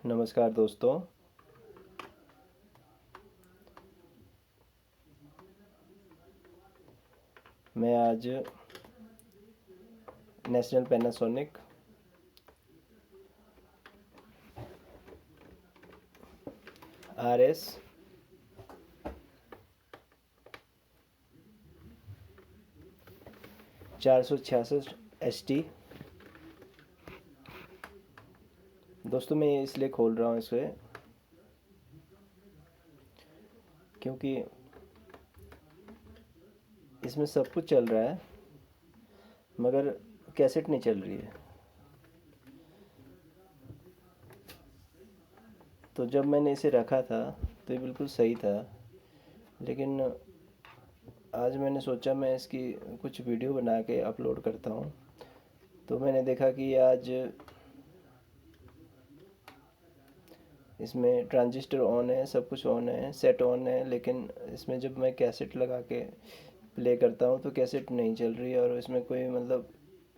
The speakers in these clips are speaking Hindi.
नमस्कार दोस्तों। मैं आज नेशनल पैनासोनिक RS 466 ST दोस्तों, मैं ये इसलिए खोल रहा हूँ इसे क्योंकि इसमें सब कुछ चल रहा है मगर कैसेट नहीं चल रही है। तो जब मैंने इसे रखा था तो ये बिल्कुल सही था, लेकिन आज मैंने सोचा मैं इसकी कुछ वीडियो बना के अपलोड करता हूँ। तो मैंने देखा कि आज इसमें ट्रांजिस्टर ऑन है, सब कुछ ऑन है, सेट ऑन है, लेकिन इसमें जब मैं कैसेट लगा के प्ले करता हूँ तो कैसेट नहीं चल रही है और इसमें कोई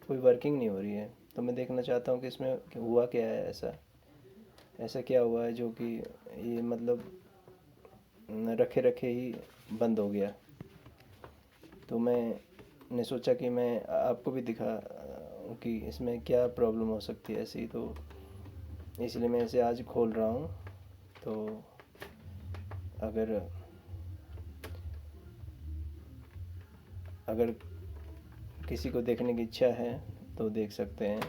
कोई वर्किंग नहीं हो रही है। तो मैं देखना चाहता हूँ कि इसमें हुआ क्या है, ऐसा ऐसा क्या हुआ है जो कि ये रखे रखे ही बंद हो गया। तो मैंने सोचा कि मैं आपको भी दिखा कि इसमें क्या प्रॉब्लम हो सकती है ऐसी। तो इसलिए मैं इसे आज खोल रहा हूँ। तो अगर अगर किसी को देखने की इच्छा है तो देख सकते हैं,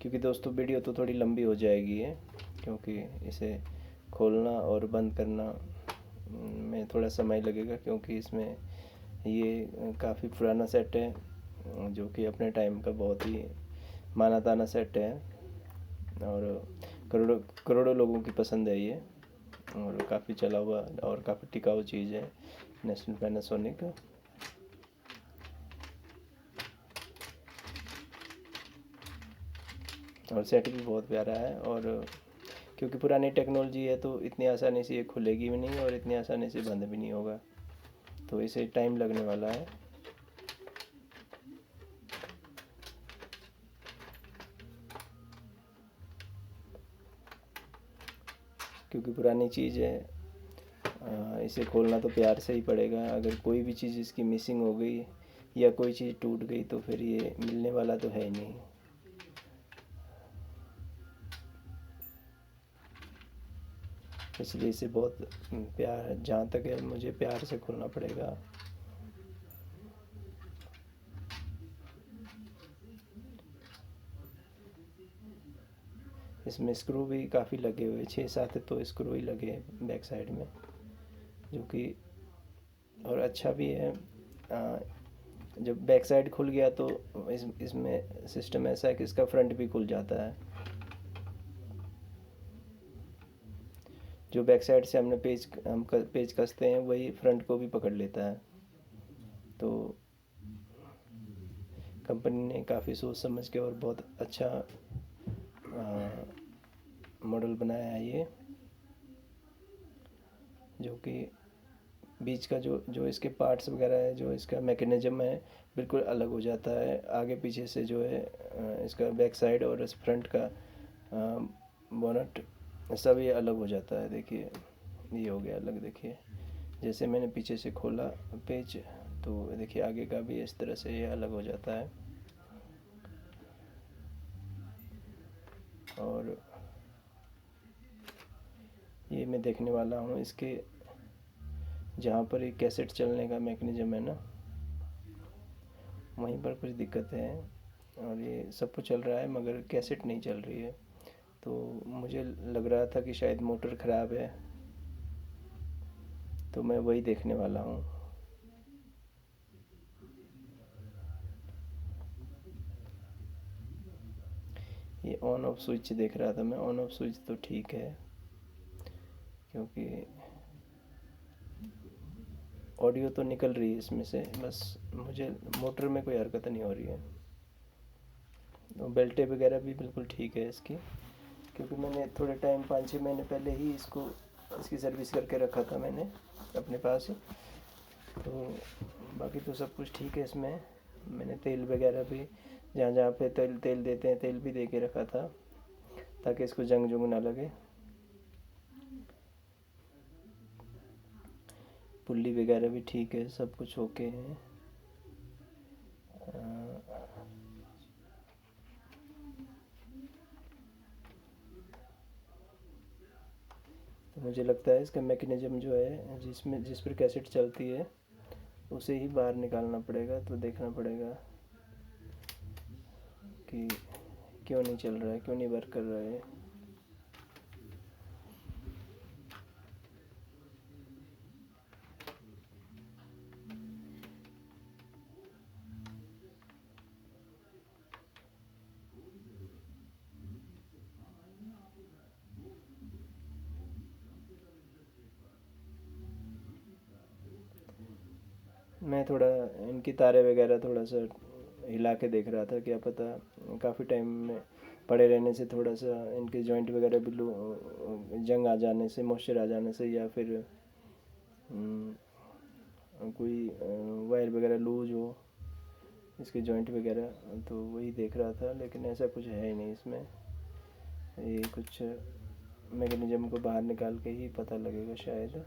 क्योंकि दोस्तों वीडियो तो थोड़ी लंबी हो जाएगी है, क्योंकि इसे खोलना और बंद करना में थोड़ा समय लगेगा, क्योंकि इसमें ये काफ़ी पुराना सेट है जो कि अपने टाइम का बहुत ही माना ताना सेट है और करोड़ों करोड़ों लोगों की पसंद है ये, और काफ़ी चला हुआ और काफ़ी टिकाऊ चीज़ है नेशनल पैनासोनिक। और सेट भी बहुत प्यारा है, और क्योंकि पुरानी टेक्नोलॉजी है तो इतनी आसानी से ये खुलेगी भी नहीं और इतनी आसानी से बंद भी नहीं होगा। तो इसे टाइम लगने वाला है। क्योंकि पुरानी चीज़ है, इसे खोलना तो प्यार से ही पड़ेगा। अगर कोई भी चीज़ इसकी मिसिंग हो गई या कोई चीज़ टूट गई तो फिर ये मिलने वाला तो है ही नहीं। इसलिए इसे बहुत प्यार, जहाँ तक है मुझे प्यार से खोलना पड़ेगा। इसमें स्क्रू भी काफ़ी लगे हुए, 6-7 तो स्क्रू ही लगे हैं बैक साइड में, जो कि और अच्छा भी है। जब बैक साइड खुल गया तो इसमें सिस्टम ऐसा है कि इसका फ्रंट भी खुल जाता है। जो बैक साइड से हम पेज कसते हैं वही फ्रंट को भी पकड़ लेता है। तो कंपनी ने काफ़ी सोच समझ के और बहुत अच्छा मॉडल बनाया है ये, जो कि बीच का जो जो इसके पार्ट्स वगैरह है, जो इसका मैकेनिज़्म है, बिल्कुल अलग हो जाता है। आगे पीछे से जो है इसका बैक साइड और इस फ्रंट का बोनट सब ये अलग हो जाता है। देखिए ये हो गया अलग। देखिए जैसे मैंने पीछे से खोला पेज तो देखिए आगे का भी इस तरह से ये अलग हो जाता है। और ये मैं देखने वाला हूँ इसके जहाँ पर एक कैसेट चलने का मैकेनिज़्म है ना, वहीं पर कुछ दिक्कत है। और ये सब कुछ चल रहा है मगर कैसेट नहीं चल रही है। तो मुझे लग रहा था कि शायद मोटर ख़राब है, तो मैं वही देखने वाला हूँ। ये ऑन ऑफ स्विच देख रहा था मैं। ऑन ऑफ स्विच तो ठीक है, क्योंकि ऑडियो तो निकल रही है इसमें से, बस मुझे मोटर में कोई हरकत नहीं हो रही है। तो बेल्टें वगैरह भी बिल्कुल ठीक है इसकी, क्योंकि मैंने थोड़े टाइम 5-6 महीने पहले ही इसकी सर्विस करके रखा था मैंने अपने पास। तो बाकी तो सब कुछ ठीक है इसमें। मैंने तेल वगैरह भी जहाँ जहाँ पे तेल तेल देते हैं तेल भी दे के रखा था। ताकि इसको जंग जुंग ना लगे। पुल्ली वगैरह भी ठीक है, सब कुछ ओके है। तो मुझे लगता है इसका मैकेनिज़्म जो है, जिस पर कैसेट चलती है उसे ही बाहर निकालना पड़ेगा। तो देखना पड़ेगा कि क्यों नहीं चल रहा है, क्यों नहीं वर्क कर रहा है। मैं थोड़ा इनकी तारे वगैरह थोड़ा सा हिला के देख रहा था, क्या पता काफ़ी टाइम में पड़े रहने से थोड़ा सा इनके जॉइंट वगैरह भी जंग आ जाने से, मॉइस्चर आ जाने से, या फिर कोई वायर वगैरह लूज हो इसके जॉइंट वगैरह। तो वही देख रहा था, लेकिन ऐसा कुछ है ही नहीं इसमें। ये कुछ मैकेनिज़्म को बाहर निकाल के ही पता लगेगा शायद।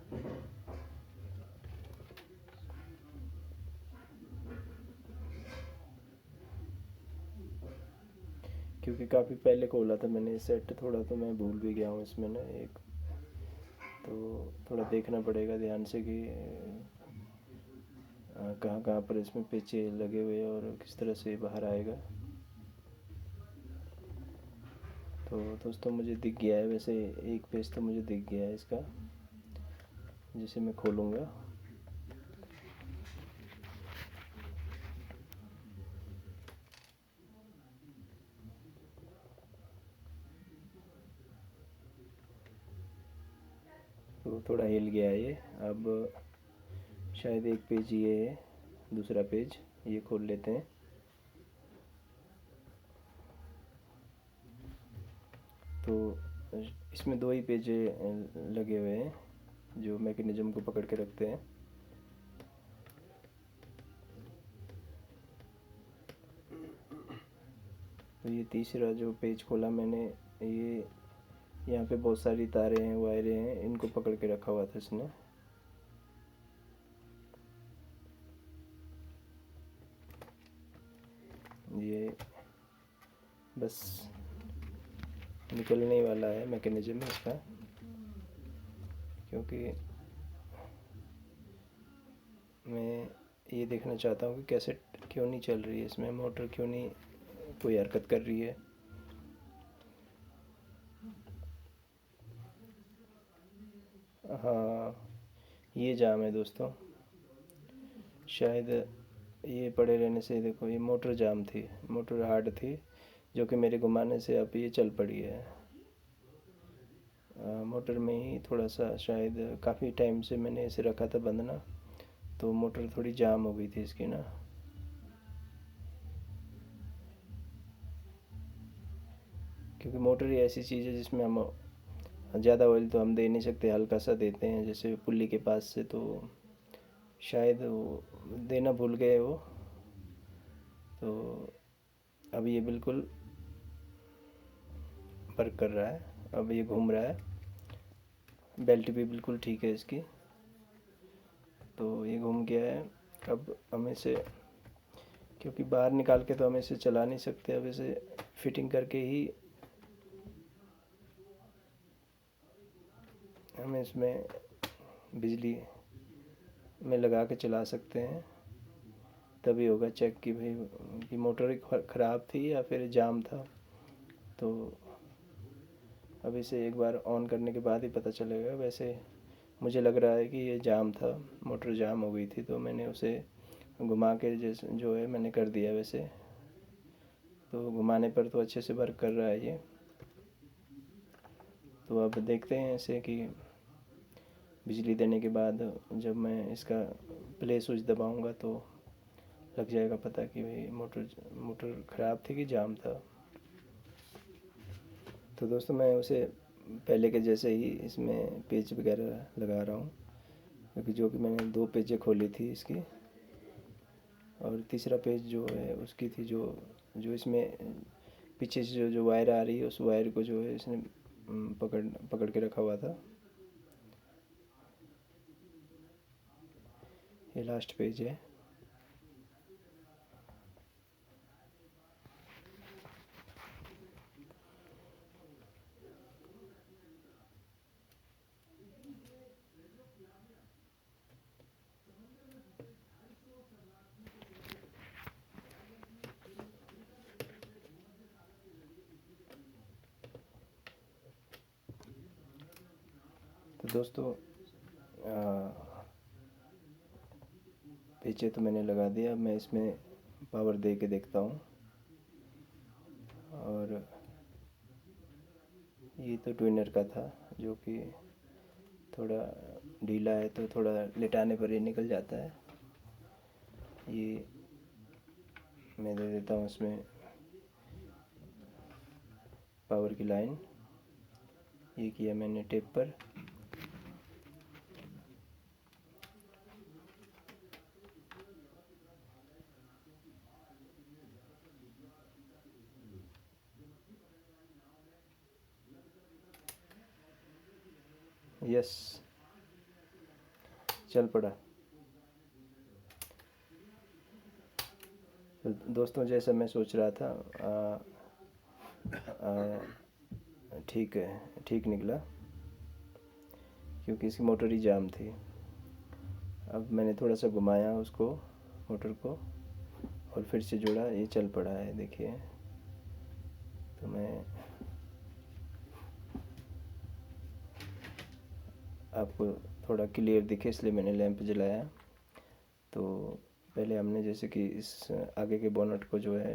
क्योंकि काफ़ी पहले खोला था मैंने सेट, थोड़ा तो मैं भूल भी गया हूँ इसमें ना एक। तो थोड़ा देखना पड़ेगा ध्यान से कि कहाँ कहाँ पर इसमें पेचे लगे हुए हैं और किस तरह से बाहर आएगा। तो दोस्तों मुझे दिख गया है, वैसे एक पेज तो मुझे दिख गया है इसका, जिसे मैं खोलूँगा। तो थोड़ा हिल गया है ये। अब शायद एक पेज ये है, दूसरा पेज ये खोल लेते हैं। तो इसमें दो ही पेज लगे हुए हैं जो मैकेनिज़्म को पकड़ के रखते हैं। तो ये तीसरा जो पेज खोला मैंने, ये यहाँ पे बहुत सारी तारें हैं, वायरें हैं, इनको पकड़ के रखा हुआ था इसने। ये बस निकलने वाला है मैकेनिज़्म इसका, क्योंकि मैं ये देखना चाहता हूँ कि कैसेट क्यों नहीं चल रही है इसमें, मोटर क्यों नहीं कोई हरकत कर रही है। हाँ, ये जाम है दोस्तों, शायद ये पड़े रहने से। देखो ये मोटर जाम थी, मोटर हार्ड थी, जो कि मेरे घुमाने से अब ये चल पड़ी है। मोटर में ही थोड़ा सा शायद, काफ़ी टाइम से मैंने इसे रखा था बंद ना, तो मोटर थोड़ी जाम हो गई थी इसकी ना। क्योंकि मोटर ही ऐसी चीज़ है जिसमें हम ज़्यादा ऑयल तो हम दे नहीं सकते, हल्का सा देते हैं जैसे पुल्ली के पास से। तो शायद वो देना भूल गए वो। तो अब ये बिल्कुल वर्क कर रहा है, अब ये घूम रहा है, बेल्ट भी बिल्कुल ठीक है इसकी। तो ये घूम गया है। अब हम इसे, क्योंकि बाहर निकाल के तो हम इसे चला नहीं सकते, अब इसे फिटिंग करके ही हम इसमें बिजली में लगा के चला सकते हैं। तभी होगा चेक कि भाई कि मोटर ख़राब थी या फिर जाम था। तो अब इसे एक बार ऑन करने के बाद ही पता चलेगा। वैसे मुझे लग रहा है कि ये जाम था, मोटर जाम हो गई थी, तो मैंने उसे घुमा के जैसे जो है मैंने कर दिया वैसे। तो घुमाने पर तो अच्छे से वर्क कर रहा है ये। तो अब देखते हैं इसे कि बिजली देने के बाद जब मैं इसका प्ले स्विच दबाऊंगा तो लग जाएगा पता कि भाई मोटर ख़राब थी कि जाम था। तो दोस्तों मैं उसे पहले के जैसे ही इसमें पेच वगैरह लगा रहा हूँ, क्योंकि जो कि मैंने दो पेजें खोली थी इसकी, और तीसरा पेज जो है उसकी थी, जो जो इसमें पीछे से जो वायर आ रही है उस वायर को जो है इसने पकड़ के रखा हुआ था। ये लास्ट पेज है। तो दोस्तों पीछे तो मैंने लगा दिया, मैं इसमें पावर दे के देखता हूँ। और ये तो ट्विनर का था जो कि थोड़ा ढीला है, तो थोड़ा लेटाने पर ही निकल जाता है। ये मैं दे देता हूँ इसमें पावर की लाइन। ये किया मैंने टेप पर। यस, चल पड़ा। तो दोस्तों जैसा मैं सोच रहा था ठीक है, ठीक निकला, क्योंकि इसकी मोटर ही जाम थी। अब मैंने थोड़ा सा घुमाया उसको, मोटर को, और फिर से जोड़ा, ये चल पड़ा है, देखिए। तो मैं आपको थोड़ा क्लियर दिखे इसलिए मैंने लैंप जलाया। तो पहले हमने जैसे कि इस आगे के बोनट को जो है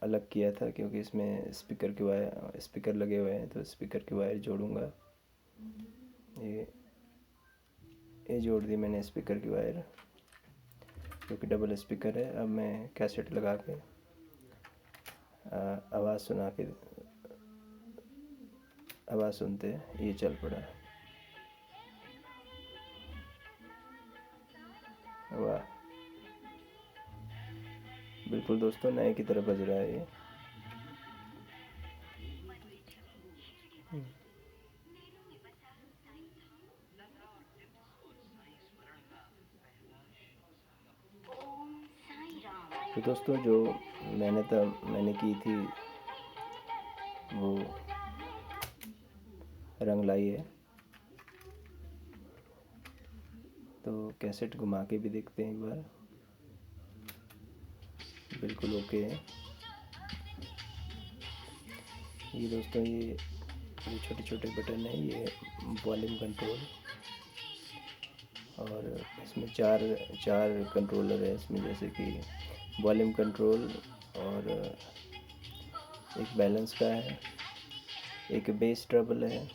अलग किया था, क्योंकि इसमें स्पीकर लगे हुए हैं, तो स्पीकर की वायर जोड़ूंगा। ये जोड़ दी मैंने स्पीकर की वायर, क्योंकि डबल स्पीकर है। अब मैं कैसेट लगा के आवाज़ सुनते ये चल पड़ा। वाह, बिल्कुल दोस्तों नए की तरह बज रहा है ये। तो दोस्तों जो मैंने की थी वो रंग लाई है। तो कैसेट घुमा के भी देखते हैं एक बार। बिल्कुल ओके है। ये दोस्तों ये छोटे छोटे बटन है, ये वॉल्यूम कंट्रोल, और इसमें चार कंट्रोलर है इसमें, जैसे कि वॉल्यूम कंट्रोल, और एक बैलेंस का है, एक बेस ट्रबल है,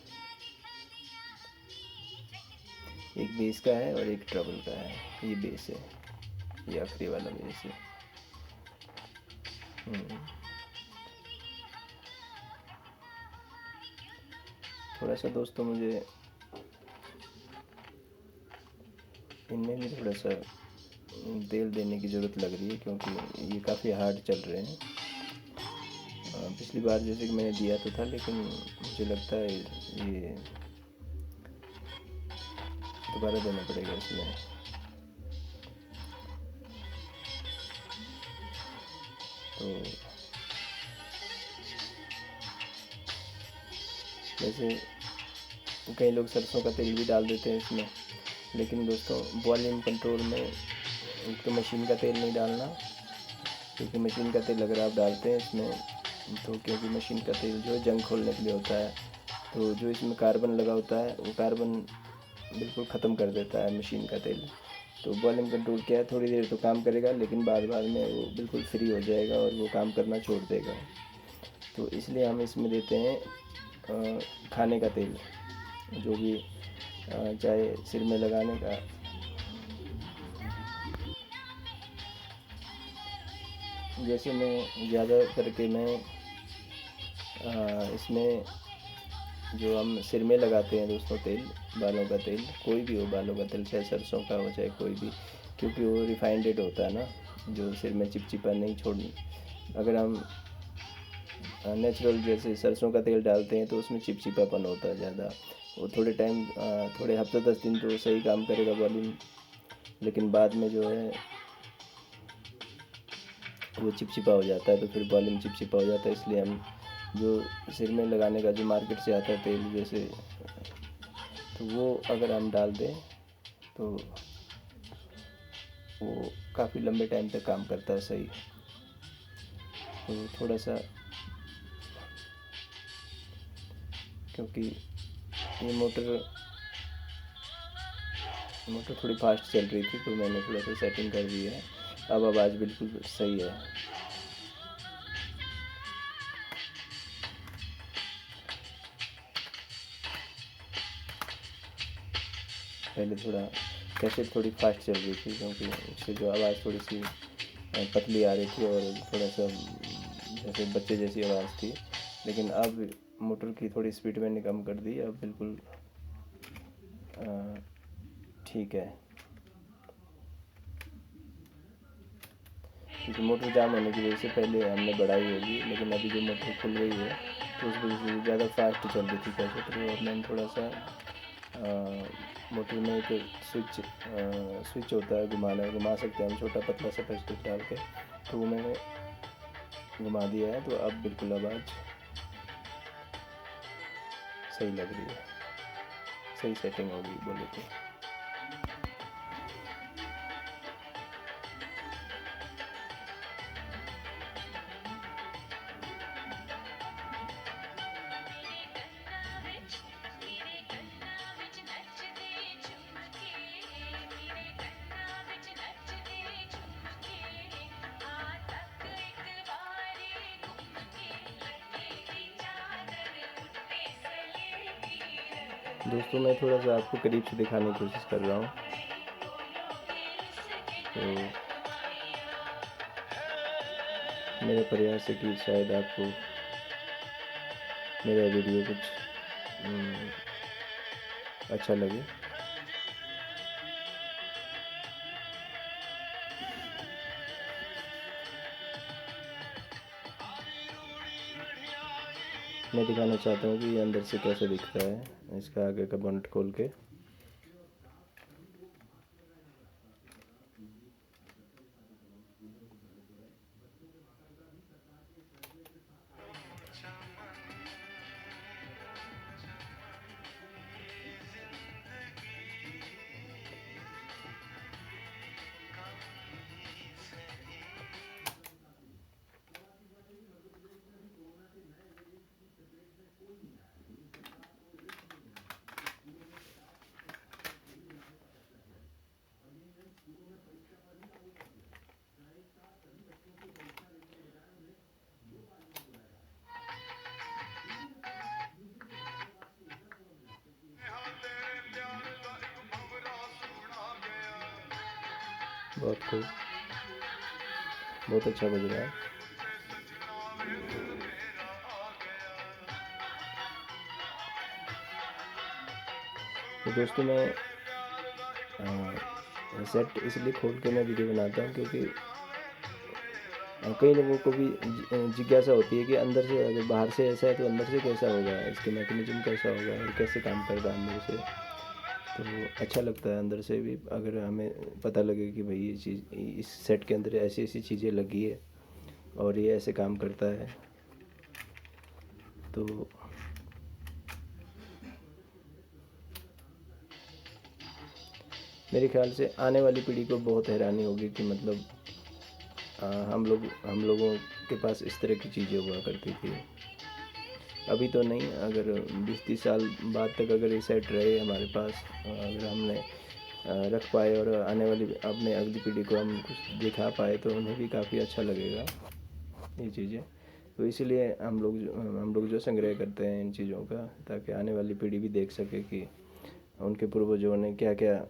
एक बेस का है और एक ट्रबल का है। ये बेस है, ये आखिरी वाला बेस है। थोड़ा सा दोस्तों मुझे इनमें भी थोड़ा सा तेल देने की ज़रूरत लग रही है, क्योंकि ये काफ़ी हार्ड चल रहे हैं। पिछली बार जैसे कि मैंने दिया तो था, लेकिन मुझे लगता है ये दोबारा देना पड़ेगा इसमें। तो वैसे कई लोग सरसों का तेल भी डाल देते हैं इसमें, लेकिन दोस्तों वॉल्यूम कंट्रोल में एक तो मशीन का तेल नहीं डालना, क्योंकि मशीन का तेल अगर आप डालते हैं इसमें तो, क्योंकि मशीन का तेल जो है जंग खोलने के लिए होता है, तो जो इसमें कार्बन लगा होता है वो कार्बन बिल्कुल ख़त्म कर देता है मशीन का तेल। तो वॉल्यूम कंट्रोल क्या है, थोड़ी देर तो काम करेगा, लेकिन बाद में वो बिल्कुल फ्री हो जाएगा और वो काम करना छोड़ देगा। तो इसलिए हम इसमें देते हैं खाने का तेल, जो भी चाहे सिर में लगाने का। जैसे मैं ज़्यादा करके मैं इसमें जो हम सिर में लगाते हैं दोस्तों तेल, बालों का तेल, कोई भी हो बालों का तेल, चाहे सरसों का हो चाहे कोई भी, क्योंकि वो रिफाइंडेड होता है ना, जो सिर में चिपचिपा नहीं छोड़नी। अगर हम नेचुरल जैसे सरसों का तेल डालते हैं तो उसमें चिपचिपापन होता है ज़्यादा। वो थोड़े टाइम थोड़े हफ्ते 10 दिन तो सही काम करेगा वॉल्यूम, लेकिन बाद में जो है वो चिपचिपा हो जाता है, तो फिर वॉल्यूम चिपचिपा हो जाता है। इसलिए हम जो सिर में लगाने का जो मार्केट से आता है तेल जैसे, तो वो अगर हम डाल दें तो वो काफ़ी लंबे टाइम तक काम करता है सही। तो थोड़ा सा, क्योंकि ये मोटर थोड़ी फास्ट चल रही थी तो मैंने थोड़ा सा सेटिंग कर दिया है। अब आवाज़ बिल्कुल सही है। पहले थोड़ा कैसेट थोड़ी फास्ट चल रही थी क्योंकि उससे जो आवाज़ थोड़ी सी पतली आ रही थी और थोड़ा सा जैसे बच्चे जैसी आवाज़ थी। लेकिन अब मोटर की थोड़ी स्पीड मैंने कम कर दी, अब बिल्कुल ठीक है। क्योंकि मोटर जाम होने की वजह से पहले हमने बढ़ाई होगी, लेकिन अभी जो मोटर खुल गई है तो उस वजह से ज़्यादा फास्ट चल रही थी कैसेट। तो अब मैंने थोड़ा सा मोटर में एक स्विच होता है, घुमा सकते हैं हम, छोटा पतला सा प्लास्टिक डाल के, तो वो मैंने घुमा दिया है। तो अब बिल्कुल आवाज़ सही लग रही है, सही सेटिंग होगी बोले तो। दोस्तों मैं थोड़ा सा आपको करीब से दिखाने की कोशिश कर रहा हूँ। तो मेरा प्रयास है कि शायद आपको मेरा वीडियो कुछ अच्छा लगे। मैं दिखाना चाहता हूँ कि ये अंदर से कैसे दिखता है, इसका आगे का बोनट खोल के। बहुत खूब, बहुत अच्छा बज रहा है। तो दोस्तों मैं सेट इसलिए खोल के मैं वीडियो बनाता हूँ क्योंकि कई लोगों को भी जिज्ञासा होती है कि अंदर से, अगर बाहर से ऐसा है तो अंदर से कैसा होगा, इसके मैकेनिज्म कैसा होगा और कैसे काम करता है अंदर से। तो अच्छा लगता है अंदर से भी, अगर हमें पता लगे कि भाई ये चीज़ इस सेट के अंदर ऐसी ऐसी चीज़ें लगी है और ये ऐसे काम करता है। तो मेरे ख्याल से आने वाली पीढ़ी को बहुत हैरानी होगी कि मतलब हम लोगों के पास इस तरह की चीज़ें हुआ करती थी। अभी तो नहीं, अगर 20-30 साल बाद तक अगर ये सेट रहे हमारे पास, अगर हमने रख पाए और आने वाली अपने अगली पीढ़ी को हम कुछ दिखा पाए तो उन्हें भी काफ़ी अच्छा लगेगा ये चीज़ें। तो इसीलिए हम लोग जो संग्रह करते हैं इन चीज़ों का, ताकि आने वाली पीढ़ी भी देख सके कि उनके पूर्वजों ने क्या क्या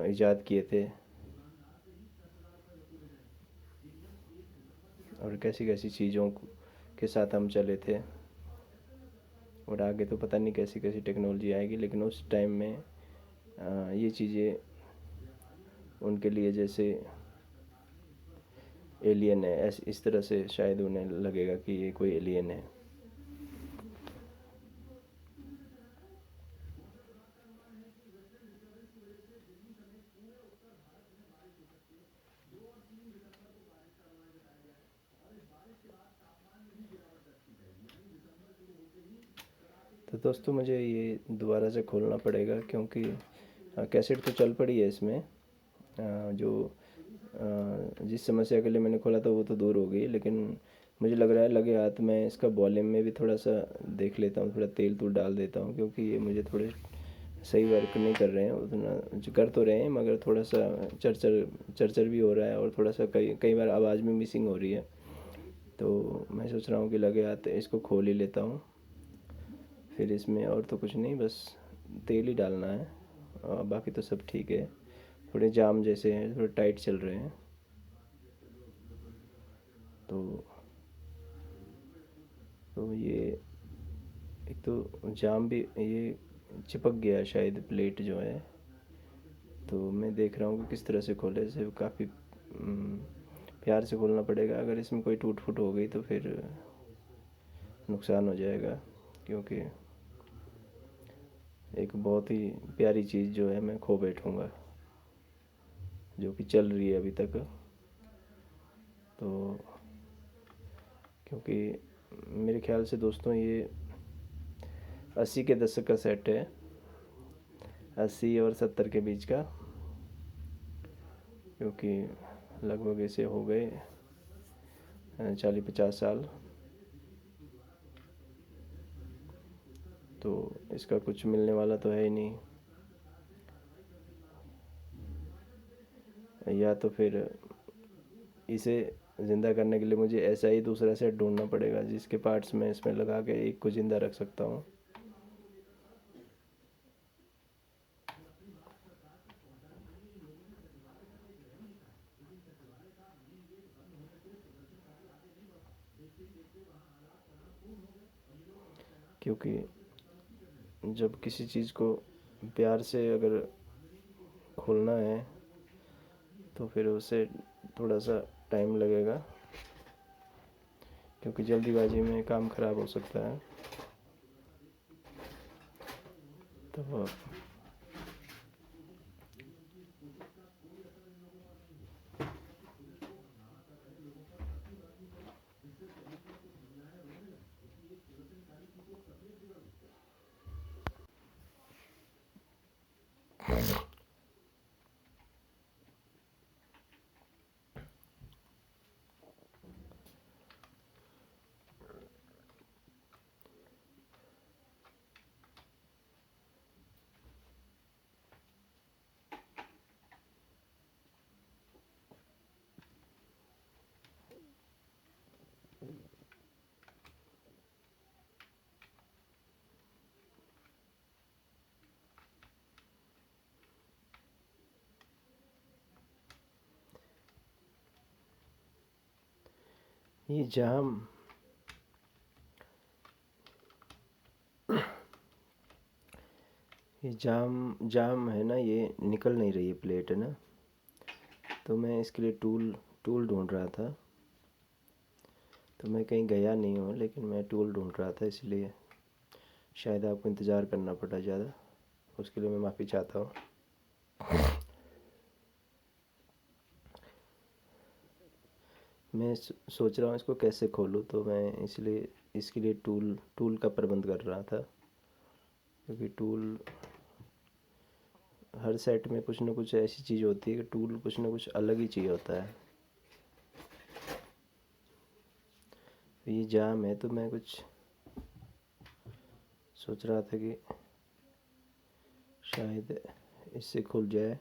इजाद किए थे और कैसी कैसी चीज़ों के साथ हम चले थे। और आगे तो पता नहीं कैसी कैसी टेक्नोलॉजी आएगी, लेकिन उस टाइम में ये चीज़ें उनके लिए जैसे एलियन है, ऐसे इस तरह से शायद उन्हें लगेगा कि ये कोई एलियन है। तो दोस्तों मुझे ये दोबारा से खोलना पड़ेगा क्योंकि कैसेट तो चल पड़ी है इसमें। जो जिस समस्या के लिए मैंने खोला था वो तो दूर हो गई, लेकिन मुझे लग रहा है लगे हाथ मैं इसका वॉल्यूम में भी थोड़ा सा देख लेता हूँ, थोड़ा तेल तूल डाल देता हूँ, क्योंकि ये मुझे थोड़े सही वर्क नहीं कर रहे हैं उतना। कर तो रहे हैं मगर थोड़ा सा चरचर चरचर भी हो रहा है और थोड़ा सा कई कई बार आवाज़ भी मिसिंग हो रही है। तो मैं सोच रहा हूँ कि लगे हाथ इसको खोल ही लेता हूँ। फिर इसमें और तो कुछ नहीं, बस तेल ही डालना है और बाकी तो सब ठीक है। थोड़े जाम जैसे हैं, थोड़े टाइट चल रहे हैं। तो ये एक तो जाम भी ये चिपक गया शायद प्लेट जो है। तो मैं देख रहा हूँ कि किस तरह से खोले, इसे काफ़ी प्यार से खोलना पड़ेगा। अगर इसमें कोई टूट फूट हो गई तो फिर नुकसान हो जाएगा, क्योंकि एक बहुत ही प्यारी चीज़ जो है मैं खो बैठूँगा, जो कि चल रही है अभी तक। तो क्योंकि मेरे ख्याल से दोस्तों ये 80 के दशक का सेट है, 80 और 70 के बीच का, क्योंकि लगभग इसे हो गए 40-50 साल। तो इसका कुछ मिलने वाला तो है ही नहीं, या तो फिर इसे ज़िंदा करने के लिए मुझे ऐसा ही दूसरा सेट ढूंढना पड़ेगा जिसके पार्ट्स मैं इसमें लगा के एक को ज़िंदा रख सकता हूँ। क्योंकि जब किसी चीज़ को प्यार से अगर खोलना है तो फिर उसे थोड़ा सा टाइम लगेगा, क्योंकि जल्दीबाजी में काम ख़राब हो सकता है। तो ये जाम जाम है ना, ये निकल नहीं रही है प्लेट, है ना। तो मैं इसके लिए टूल टूल ढूंढ रहा था। तो मैं कहीं गया नहीं हूँ, लेकिन मैं टूल ढूंढ रहा था, इसलिए शायद आपको इंतज़ार करना पड़ा ज़्यादा। उसके लिए मैं माफ़ी चाहता हूँ। मैं सोच रहा हूँ इसको कैसे खोलूँ, तो मैं इसलिए इसके लिए टूल का प्रबंध कर रहा था, क्योंकि टूल हर सेट में कुछ ना कुछ ऐसी चीज़ होती है कि टूल कुछ ना कुछ अलग ही चाहिए होता है। ये जाम है तो मैं कुछ सोच रहा था कि शायद इससे खुल जाए।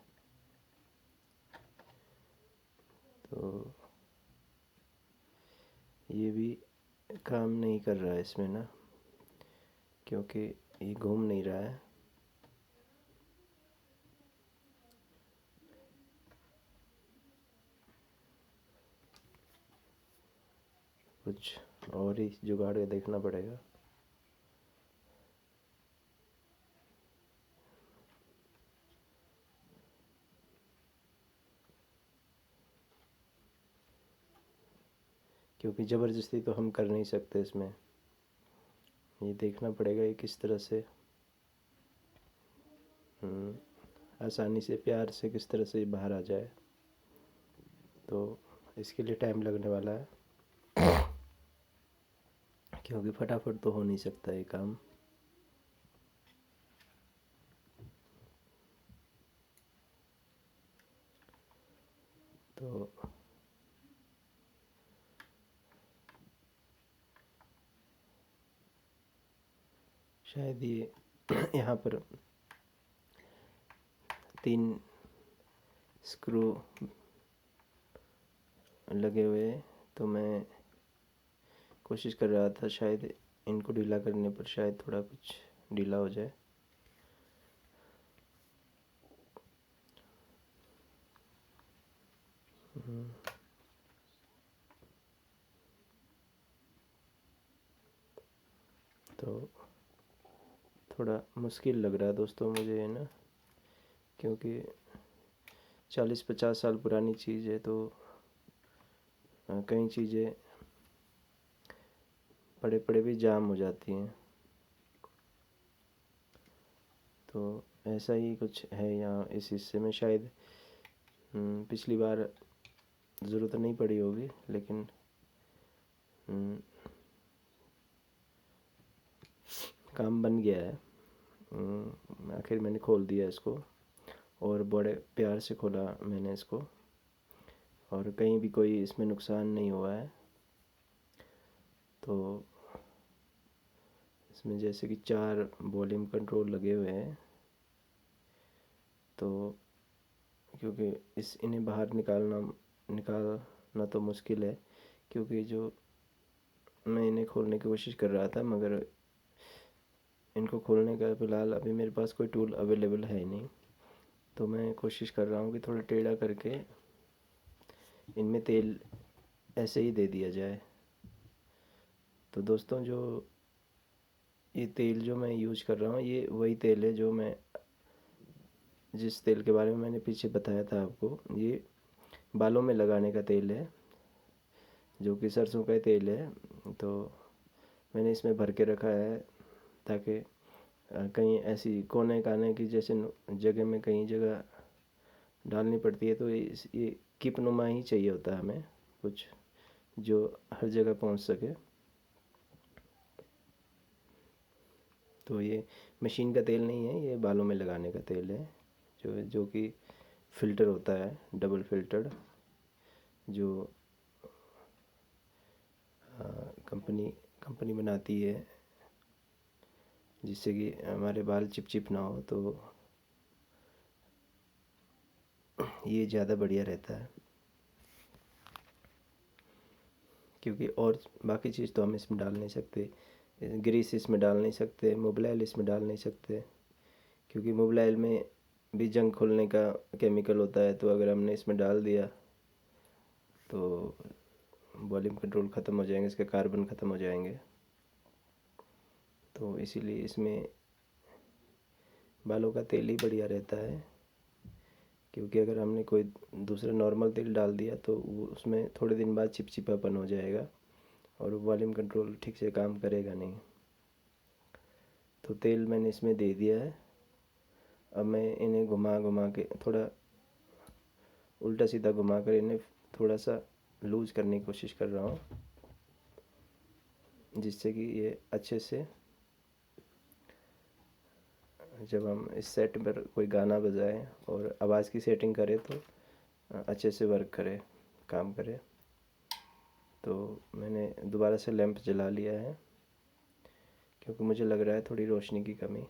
तो ये भी काम नहीं कर रहा है इसमें ना, क्योंकि ये घूम नहीं रहा है। कुछ और ही जुगाड़ देखना पड़ेगा। क्योंकि ज़बरदस्ती तो हम कर नहीं सकते इसमें। ये देखना पड़ेगा ये किस तरह से आसानी से, प्यार से किस तरह से बाहर आ जाए। तो इसके लिए टाइम लगने वाला है, क्योंकि फटाफट तो हो नहीं सकता ये काम। तो शायद ये यहाँ पर 3 स्क्रू लगे हुए हैं, तो मैं कोशिश कर रहा था शायद इनको ढीला करने पर शायद थोड़ा कुछ ढीला हो जाए। तो थोड़ा मुश्किल लग रहा है दोस्तों मुझे, है ना, क्योंकि 40-50 साल पुरानी चीज़ है, तो कई चीज़ें पड़े पड़े भी जाम हो जाती हैं। तो ऐसा ही कुछ है यहाँ इस हिस्से में। शायद पिछली बार ज़रूरत नहीं पड़ी होगी, लेकिन काम बन गया है। आखिर मैंने खोल दिया इसको, और बड़े प्यार से खोला मैंने इसको, और कहीं भी कोई इसमें नुकसान नहीं हुआ है। तो इसमें जैसे कि 4 वॉल्यूम कंट्रोल लगे हुए हैं, तो क्योंकि इन्हें बाहर निकालना तो मुश्किल है, क्योंकि जो मैं इन्हें खोलने की कोशिश कर रहा था, मगर इनको खोलने का फ़िलहाल अभी मेरे पास कोई टूल अवेलेबल है नहीं। तो मैं कोशिश कर रहा हूँ कि थोड़ा टेढ़ा करके इनमें तेल ऐसे ही दे दिया जाए। तो दोस्तों, जो ये तेल जो मैं यूज कर रहा हूँ, ये वही तेल है जो जिस तेल के बारे में मैंने पीछे बताया था आपको। ये बालों में लगाने का तेल है, जो कि सरसों का तेल है। तो मैंने इसमें भर के रखा है, ताकि कहीं ऐसी कोने काने की जैसे जगह में कहीं जगह डालनी पड़ती है, तो ये किप नुमा ही चाहिए होता है हमें, कुछ जो हर जगह पहुंच सके। तो ये मशीन का तेल नहीं है, ये बालों में लगाने का तेल है, जो कि फ़िल्टर होता है, डबल फ़िल्टर्ड, जो कंपनी बनाती है, जिससे कि हमारे बाल चिपचिप ना हो। तो ये ज़्यादा बढ़िया रहता है, क्योंकि और बाकी चीज़ तो हम इसमें डाल नहीं सकते। ग्रीस इसमें डाल नहीं सकते, मोबिल इसमें डाल नहीं सकते, क्योंकि मोबिल में भी जंग खोलने का केमिकल होता है। तो अगर हमने इसमें डाल दिया तो वॉल्यूम कंट्रोल ख़त्म हो जाएंगे, इसके कार्बन ख़त्म हो जाएंगे। तो इसीलिए इसमें बालों का तेल ही बढ़िया रहता है, क्योंकि अगर हमने कोई दूसरा नॉर्मल तेल डाल दिया तो उसमें थोड़े दिन बाद चिपचिपापन हो जाएगा, और वॉल्यूम कंट्रोल ठीक से काम करेगा नहीं। तो तेल मैंने इसमें दे दिया है। अब मैं इन्हें घुमा घुमा के, थोड़ा उल्टा सीधा घुमा कर इन्हें थोड़ा सा लूज करने की कोशिश कर रहा हूँ, जिससे कि ये अच्छे से, जब हम इस सेट पर कोई गाना बजाएं और आवाज़ की सेटिंग करें, तो अच्छे से वर्क करे, काम करे। तो मैंने दोबारा से लैंप जला लिया है, क्योंकि मुझे लग रहा है थोड़ी रोशनी की कमी।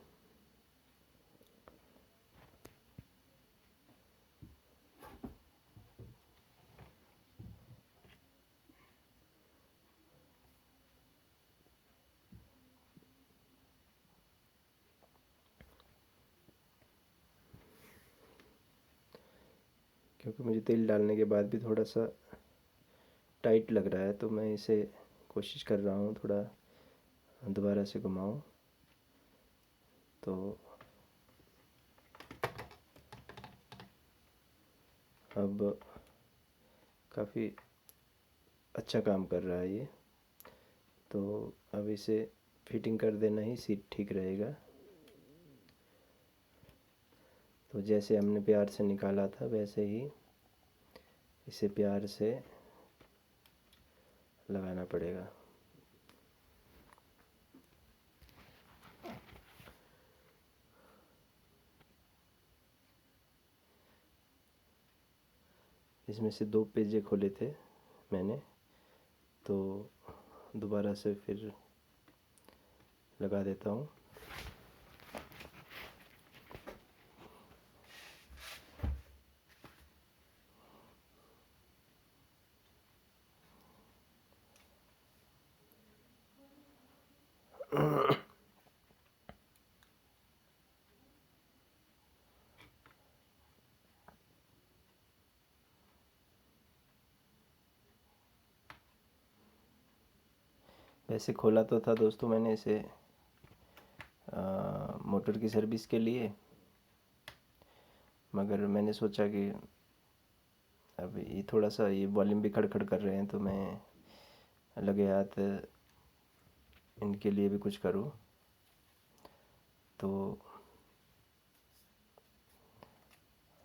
क्योंकि मुझे तेल डालने के बाद भी थोड़ा सा टाइट लग रहा है, तो मैं इसे कोशिश कर रहा हूँ थोड़ा दोबारा से घुमाऊँ। तो अब काफ़ी अच्छा काम कर रहा है ये। तो अब इसे फिटिंग कर देना ही सीट ठीक रहेगा। तो जैसे हमने प्यार से निकाला था वैसे ही इसे प्यार से लगाना पड़ेगा। इसमें से 2 पेजे खोले थे मैंने, तो दोबारा से फिर लगा देता हूँ। वैसे खोला तो था दोस्तों मैंने इसे मोटर की सर्विस के लिए, मगर मैंने सोचा कि अब ये थोड़ा सा ये वॉल्यूम भी खड़खड़ कर रहे हैं, तो मैं लगे हाथ इनके लिए भी कुछ करूं। तो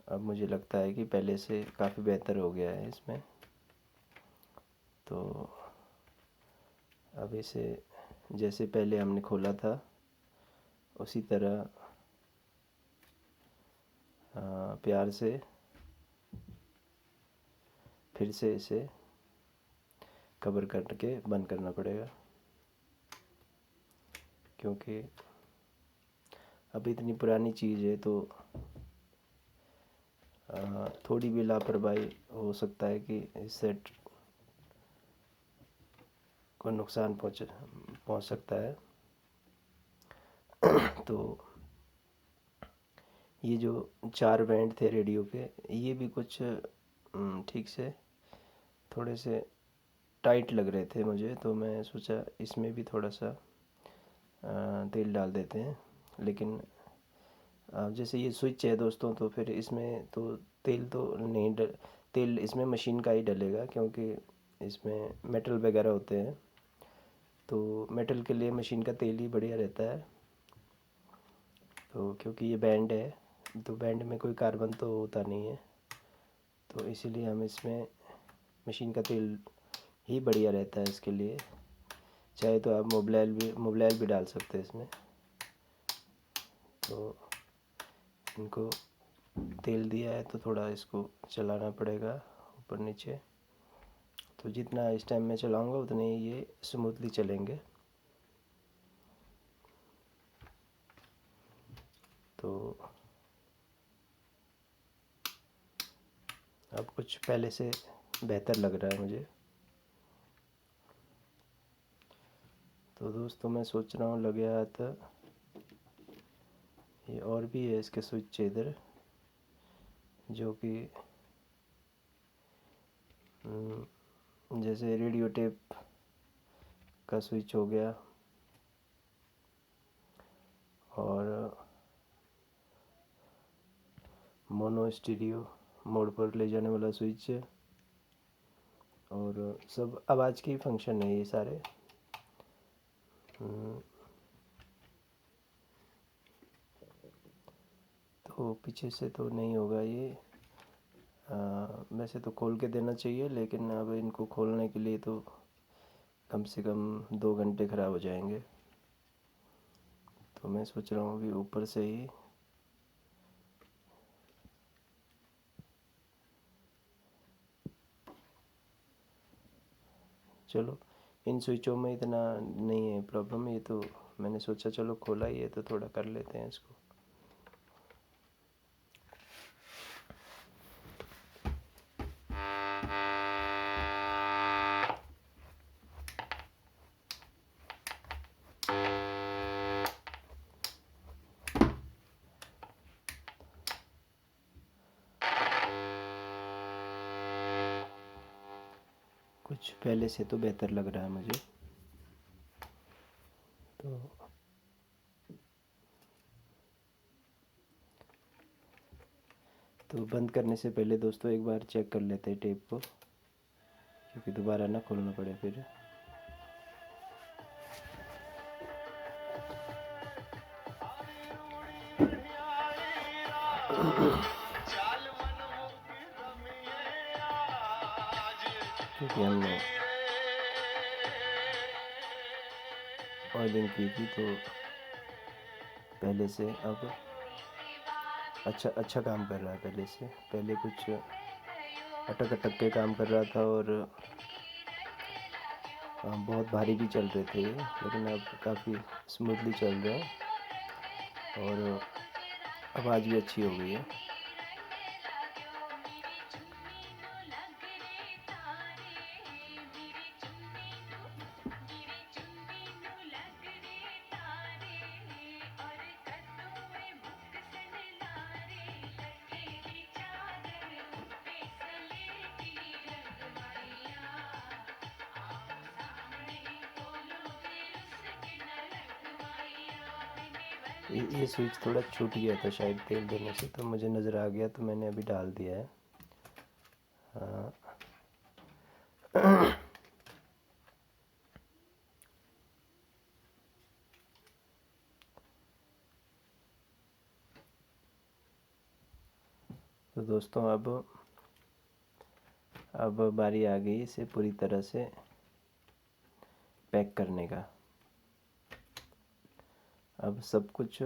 अब मुझे लगता है कि पहले से काफ़ी बेहतर हो गया है इसमें। तो अब इसे जैसे पहले हमने खोला था उसी तरह प्यार से फिर से इसे कवर करके बंद करना पड़ेगा, क्योंकि अब इतनी पुरानी चीज़ है तो थोड़ी भी लापरवाही हो सकता है कि इस सेट को नुकसान पहुंच सकता है। तो ये जो 4 बैंड थे रेडियो के, ये भी कुछ ठीक से थोड़े से टाइट लग रहे थे मुझे, तो मैं सोचा इसमें भी थोड़ा सा तेल डाल देते हैं। लेकिन जैसे ये स्विच है दोस्तों, तो फिर इसमें तो तेल तो नहीं तेल इसमें मशीन का ही डलेगा, क्योंकि इसमें मेटल वगैरह होते हैं, तो मेटल के लिए मशीन का तेल ही बढ़िया रहता है। तो क्योंकि ये बैंड है, तो बैंड में कोई कार्बन तो होता नहीं है, तो इसीलिए हम इसमें मशीन का तेल ही बढ़िया रहता है इसके लिए। चाहे तो आप मोबिलाइल भी डाल सकते हैं इसमें। तो इनको तेल दिया है तो थोड़ा इसको चलाना पड़ेगा ऊपर नीचे। तो जितना इस टाइम में चलाऊंगा उतने ही ये स्मूथली चलेंगे। तो अब कुछ पहले से बेहतर लग रहा है मुझे। तो दोस्तों मैं सोच रहा हूँ लगे हाथ ये और भी है इसके स्विच इधर, जो कि जैसे रेडियो टेप का स्विच हो गया, और मोनो स्टीरियो मोड पर ले जाने वाला स्विच है, और सब आवाज़ के ही फंक्शन है ये सारे। तो पीछे से तो नहीं होगा ये, वैसे तो खोल के देना चाहिए, लेकिन अब इनको खोलने के लिए तो कम से कम 2 घंटे ख़राब हो जाएंगे। तो मैं सोच रहा हूँ कि ऊपर से ही चलो इन स्विचों में इतना नहीं है प्रॉब्लम, ये तो मैंने सोचा चलो खोला ही है तो थोड़ा कर लेते हैं इसको। कुछ पहले से तो बेहतर लग रहा है मुझे। तो बंद करने से पहले दोस्तों एक बार चेक कर लेते हैं टेप को। क्योंकि दोबारा ना खोलना पड़े फिर। क्योंकि हमने ऑयलिंग की थी तो पहले से अब अच्छा काम कर रहा है पहले से। पहले कुछ अटक अटक के काम कर रहा था और बहुत भारी भी चल रहे थे, लेकिन अब काफ़ी स्मूथली चल रहे हैं और आवाज़ भी अच्छी हो गई है। ये स्विच थोड़ा छूट गया था शायद तेल देने से, तो मुझे नज़र आ गया तो मैंने अभी डाल दिया है। हाँ। तो दोस्तों अब बारी आ गई इसे पूरी तरह से पैक करने का। अब सब कुछ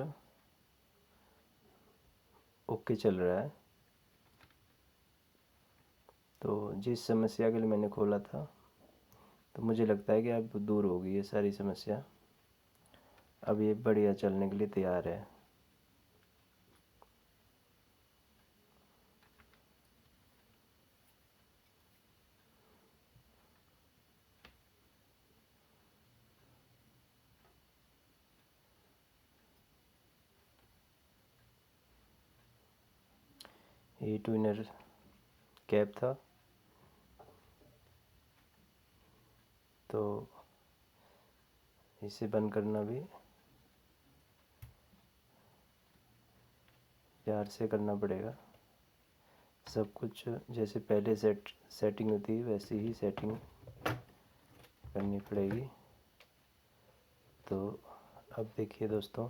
ओके चल रहा है। तो जिस समस्या के लिए मैंने खोला था, तो मुझे लगता है कि अब दूर हो गई है सारी समस्या। अब ये बढ़िया चलने के लिए तैयार है। ये ट्विनर कैप था, तो इसे बंद करना भी प्यार से करना पड़ेगा। सब कुछ जैसे पहले सेटिंग होती है वैसी ही सेटिंग करनी पड़ेगी। तो अब देखिए दोस्तों,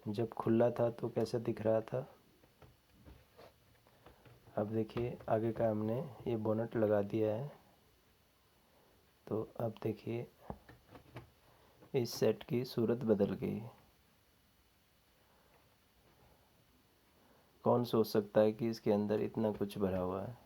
जब खुला था तो कैसा दिख रहा था। अब देखिए आगे का हमने ये बोनट लगा दिया है। तो अब देखिए इस सेट की सूरत बदल गई। कौन सोच सकता है कि इसके अंदर इतना कुछ भरा हुआ है।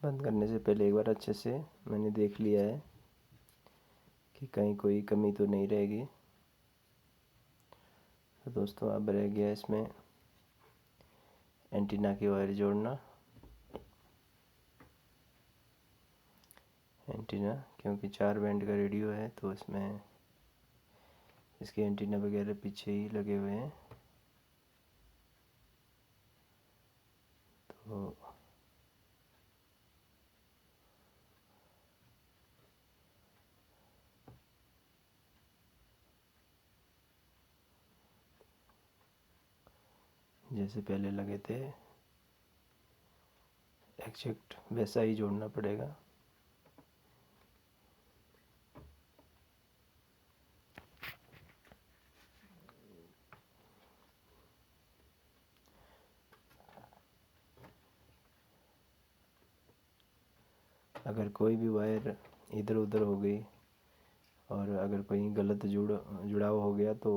बंद करने से पहले एक बार अच्छे से मैंने देख लिया है कि कहीं कोई कमी तो नहीं रहेगी। तो दोस्तों अब रह गया इसमें एंटीना की वायर जोड़ना। एंटीना क्योंकि 4 बैंड का रेडियो है, तो इसमें इसके एंटीना वगैरह पीछे ही लगे हुए हैं। तो जैसे पहले लगे थे एग्जैक्ट वैसा ही जोड़ना पड़ेगा। अगर कोई भी वायर इधर उधर हो गई और अगर कोई गलत जुड़ाव हो गया तो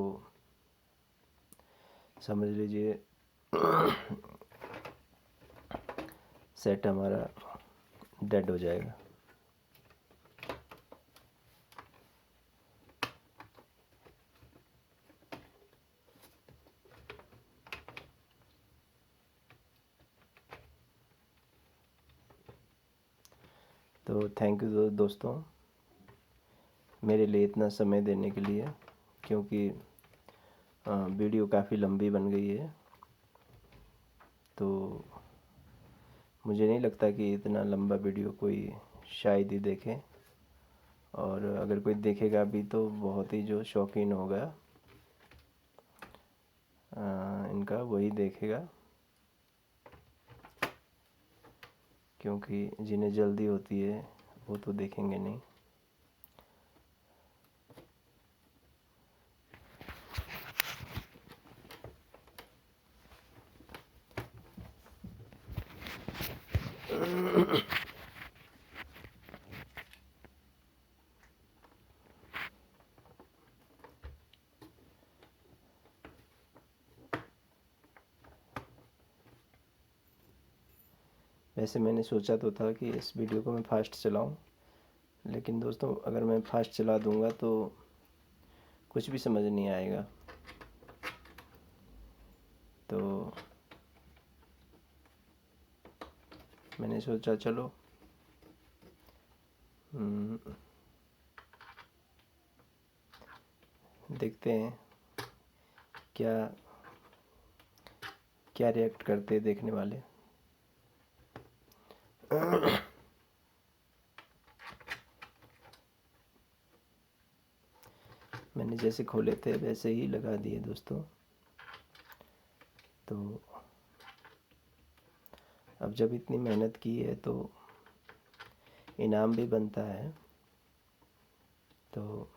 समझ लीजिए सेट हमारा डेड हो जाएगा। तो तो थैंक यू दोस्तों मेरे लिए इतना समय देने के लिए, क्योंकि वीडियो काफ़ी लंबी बन गई है। तो मुझे नहीं लगता कि इतना लंबा वीडियो कोई शायद ही देखे, और अगर कोई देखेगा भी तो बहुत ही जो शौकीन होगा इनका वही देखेगा, क्योंकि जिन्हें जल्दी होती है वो तो देखेंगे नहीं। वैसे मैंने सोचा तो था कि इस वीडियो को मैं फास्ट चलाऊं, लेकिन दोस्तों अगर मैं फास्ट चला दूंगा तो कुछ भी समझ नहीं आएगा। तो मैंने सोचा चलो देखते हैं क्या क्या रिएक्ट करते देखने वाले। मैंने जैसे खोले थे वैसे ही लगा दिए दोस्तों। तो अब जब इतनी मेहनत की है तो इनाम भी बनता है। तो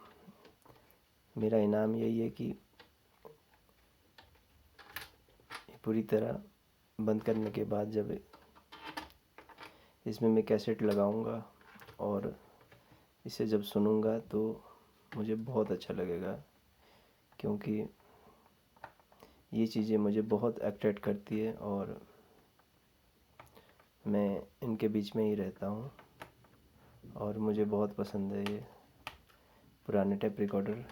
मेरा इनाम यही है कि पूरी तरह बंद करने के बाद जब इसमें मैं कैसेट लगाऊंगा और इसे जब सुनूंगा तो मुझे बहुत अच्छा लगेगा, क्योंकि ये चीज़ें मुझे बहुत अट्रैक्ट करती है और मैं इनके बीच में ही रहता हूँ और मुझे बहुत पसंद है ये पुराने टेप रिकॉर्डर।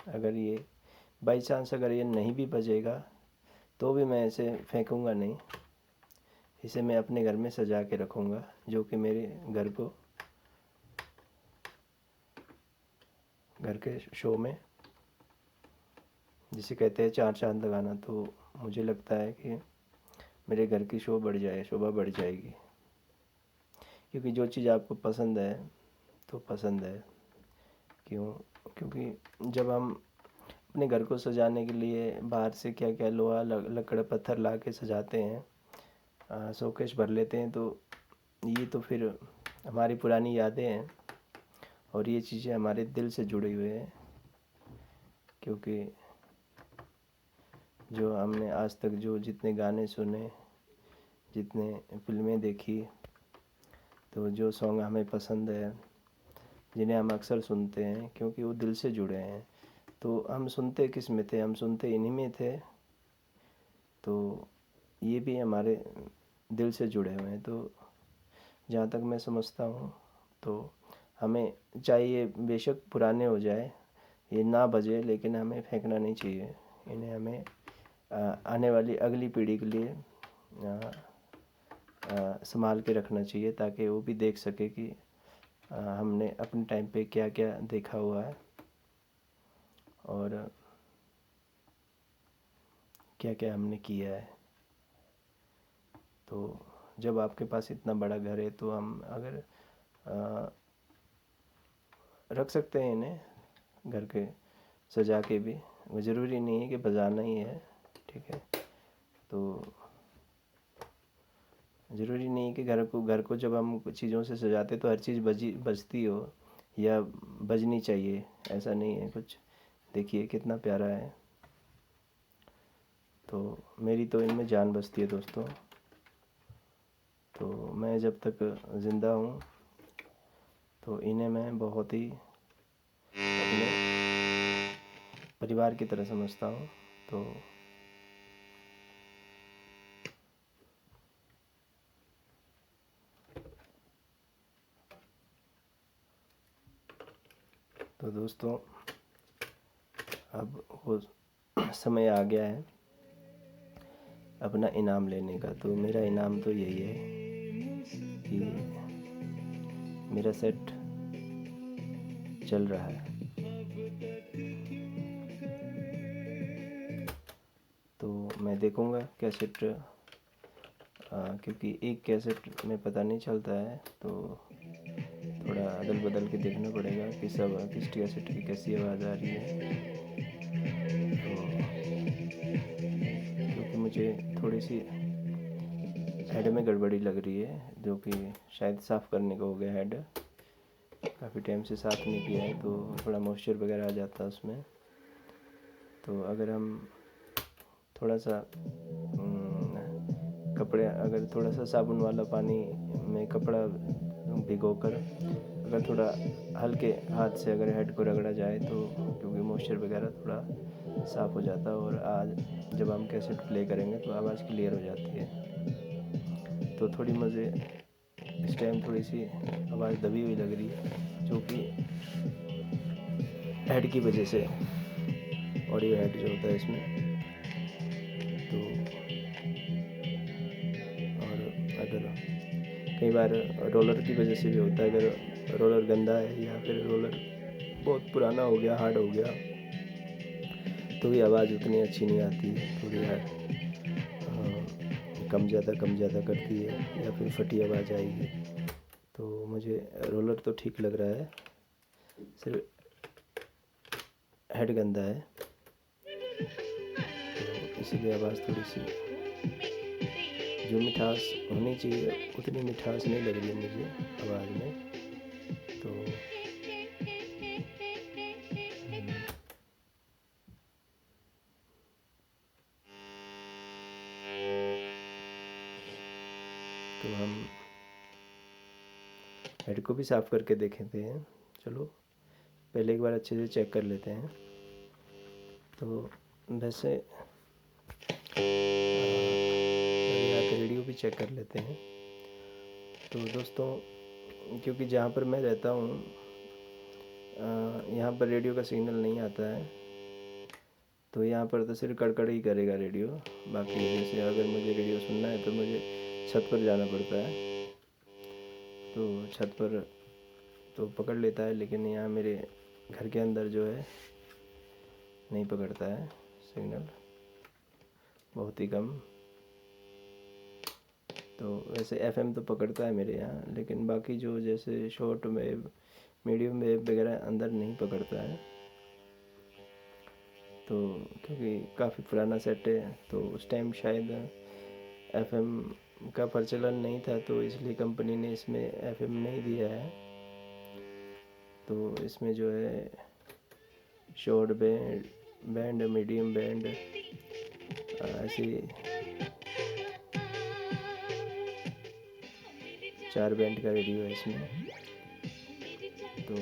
अगर ये बाई चांस अगर ये नहीं भी बजेगा तो भी मैं इसे फेंकूंगा नहीं, इसे मैं अपने घर में सजा के रखूँगा, जो कि मेरे घर के शो में जिसे कहते हैं चार चांद लगाना, तो मुझे लगता है कि मेरे घर की शोभा बढ़ जाएगी। क्योंकि जो चीज़ आपको पसंद है तो पसंद है, क्योंकि जब हम अपने घर को सजाने के लिए बाहर से क्या क्या लोहा लकड़ पत्थर ला के सजाते हैं, शोकेस भर लेते हैं, तो ये तो फिर हमारी पुरानी यादें हैं और ये चीज़ें हमारे दिल से जुड़े हुए हैं। क्योंकि जो हमने आज तक जो जितने गाने सुने, जितने फिल्में देखी, तो जो सॉन्ग हमें पसंद है, जिन्हें हम अक्सर सुनते हैं क्योंकि वो दिल से जुड़े हैं, तो हम सुनते किस में थे, हम सुनते इन्हीं में थे। तो ये भी हमारे दिल से जुड़े हुए हैं। तो जहाँ तक मैं समझता हूँ तो हमें चाहिए बेशक पुराने हो जाए, ये ना बजे, लेकिन हमें फेंकना नहीं चाहिए। इन्हें हमें आने वाली अगली पीढ़ी के लिए संभाल के रखना चाहिए, ताकि वो भी देख सके कि हमने अपने टाइम पे क्या क्या देखा हुआ है और क्या क्या हमने किया है। तो जब आपके पास इतना बड़ा घर है तो हम अगर रख सकते हैं इन्हें घर के सजा के भी, वो ज़रूरी नहीं है कि बजाना ही है, ठीक है। तो ज़रूरी नहीं है कि घर को जब हम कुछ चीज़ों से सजाते तो हर चीज़ बजती हो या बजनी चाहिए, ऐसा नहीं है कुछ। देखिए कितना प्यारा है। तो मेरी तो इनमें जान बसती है दोस्तों। तो मैं जब तक ज़िंदा हूँ तो इन्हें मैं बहुत ही अपने परिवार की तरह समझता हूँ। तो दोस्तों अब वो समय आ गया है अपना इनाम लेने का। तो मेरा इनाम तो यही है कि मेरा सेट चल रहा है। तो मैं देखूँगा कैसेट, क्योंकि एक कैसेट में पता नहीं चलता है, तो थोड़ा अदल बदल के देखना पड़ेगा कि सब किस कैसेट की कैसी आवाज़ आ रही है। तो क्योंकि मुझे थोड़ी सी हेड में गड़बड़ी लग रही है, जो कि शायद साफ़ करने को हो गया हेड, काफ़ी टाइम से साफ़ नहीं किया है, तो थोड़ा मॉइस्चर वगैरह आ जाता है उसमें। तो अगर हम थोड़ा सा कपड़े, अगर थोड़ा सा साबुन वाला पानी में कपड़ा भिगोकर अगर थोड़ा हल्के हाथ से अगर हेड को रगड़ा जाए, तो क्योंकि मॉइस्चर वगैरह थोड़ा साफ़ हो जाता है, और आज जब हम कैसेट प्ले करेंगे तो आवाज़ क्लियर हो जाती है। तो थोड़ी मुझे इस टाइम थोड़ी सी आवाज़ दबी हुई लग रही है, जो कि हेड की वजह से, ऑडियो हेड जो होता है इसमें। तो और अगर कई बार रोलर की वजह से भी होता है, अगर रोलर गंदा है या फिर रोलर बहुत पुराना हो गया, हार्ड हो गया, तो भी आवाज़ उतनी अच्छी नहीं आती है, थोड़ी कम ज़्यादा करती है, या फिर फटी आवाज़ आएगी। तो मुझे रोलर तो ठीक लग रहा है, सिर्फ हेड गंदा है, तो इसीलिए आवाज़ थोड़ी सी जो मिठास होनी चाहिए उतनी मिठास नहीं लग रही है मुझे आवाज़ में। तो हम हेड को भी साफ़ करके देखते हैं। चलो पहले एक बार अच्छे से चेक कर लेते हैं। तो वैसे यहाँ पे रेडियो भी चेक कर लेते हैं। तो दोस्तों, क्योंकि जहाँ पर मैं रहता हूँ यहाँ पर रेडियो का सिग्नल नहीं आता है, तो यहाँ पर तो सिर्फ कड़कड़ ही करेगा रेडियो। बाकी जैसे अगर मुझे रेडियो सुनना है तो मुझे छत पर जाना पड़ता है, तो छत पर तो पकड़ लेता है, लेकिन यहाँ मेरे घर के अंदर जो है नहीं पकड़ता है सिग्नल, बहुत ही कम। तो वैसे एफएम तो पकड़ता है मेरे यहाँ, लेकिन बाकी जो जैसे शॉर्ट वेव, मीडियम वेव वगैरह अंदर नहीं पकड़ता है। तो क्योंकि काफ़ी पुराना सेट है, तो उस टाइम शायद एफएम का प्रचलन नहीं था, तो इसलिए कंपनी ने इसमें एफएम नहीं दिया है। तो इसमें जो है शॉर्ट बैंड, मीडियम बैंड, ऐसी 4 बैंड का रेडियो है इसमें। तो